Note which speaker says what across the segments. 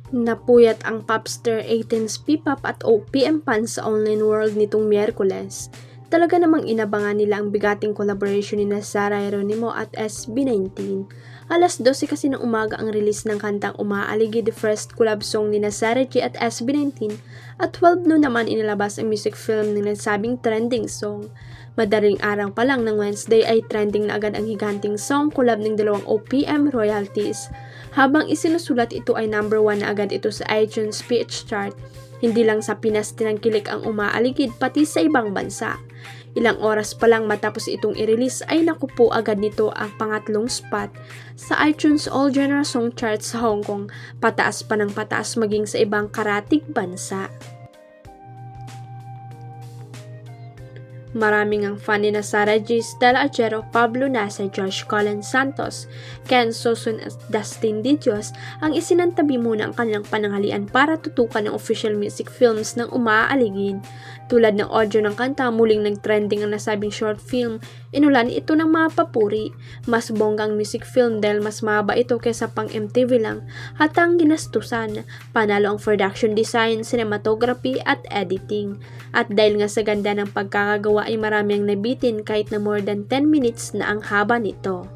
Speaker 1: Napuyat ang popstar 18's P-pop at OPM fans sa online world nitong Miyerkules. Talaga namang inabangan nila ang bigating collaboration ni Sara Geronimo at SB19. Alas 12 kasi ng umaga ang release ng kantang Umaaligid, the first collab song ni Sara G at SB19, at 12 noon naman inilabas ang music film ng nasabing trending song. Madaling araw pa lang ng Wednesday ay trending na agad ang higanting song collab ng dalawang OPM royalties. Habang isinusulat ito ay number 1 na agad ito sa iTunes Speech Chart. Hindi lang sa Pinas tinangkilik ang Umaaligid pati sa ibang bansa. Ilang oras pa lang matapos itong i-release ay nakupo agad nito ang pangatlong spot sa iTunes All Genre Song Chart sa Hong Kong, pataas pa ng pataas maging sa ibang karatig bansa. Maraming ang fan ni Sara G, Stella Ajero, Pablo Nasa, Josh Colin Santos, Ken Sosun at Dustin Didios ang isinantabi muna ang kanilang pananghalian para tutukan ng official music films ng Umaaligid. Tulad ng audio ng kanta, muling nag-trending ang nasabing short film. Inulan ito ng mga papuri. Mas bonggang music film dahil mas mahaba ito kaysa pang MTV lang. Hatang ginastusan, panalo ang production design, cinematography at editing. At dahil nga sa ganda ng pagkakagawa ay marami ang nabitin kahit na more than 10 minutes na ang haba nito.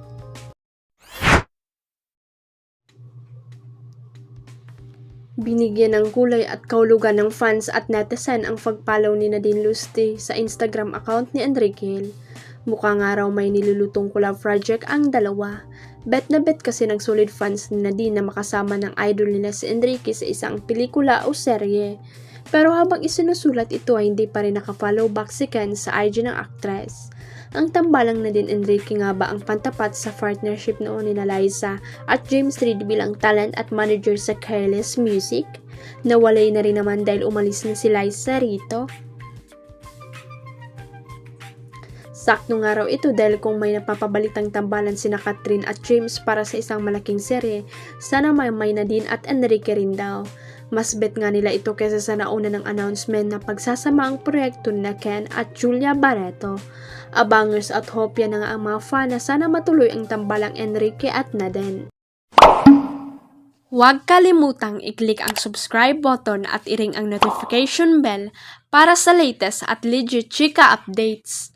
Speaker 1: Binigyan ng kulay at kahulugan ng fans at netizen ang pag-follow ni Nadine Lusty sa Instagram account ni Enrique. Mukha nga raw may nilulutong collab project ang dalawa. Bet na bet kasi ng solid fans ni Nadine na makasama ng idol nila si Enrique sa isang pelikula o serye. Pero habang isinusulat ito ay hindi pa rin nakafollow back si Ken sa IG ng actress. Ang tambalang Nadine Enrique nga ba ang pantapat sa partnership noon ni Liza at James Reid bilang talent at manager sa Careless Music? Nawalay na rin naman dahil umalis na si Liza rito. Sakto nga raw ito dahil kung may napapabalitang tambalan sina Catherine at James para sa isang malaking serye, sana may Nadine at Enrique rin daw. Mas bet nga nila ito kaysa sa nauna ng announcement na pagsasama ang proyekto na Ken at Julia Barreto. Abangers at hopya na nga ang mga fan na sana matuloy ang tambalang Enrique at Nadine. Huwag kalimutang i-click ang subscribe button at i-ring ang notification bell para sa latest at legit chika updates.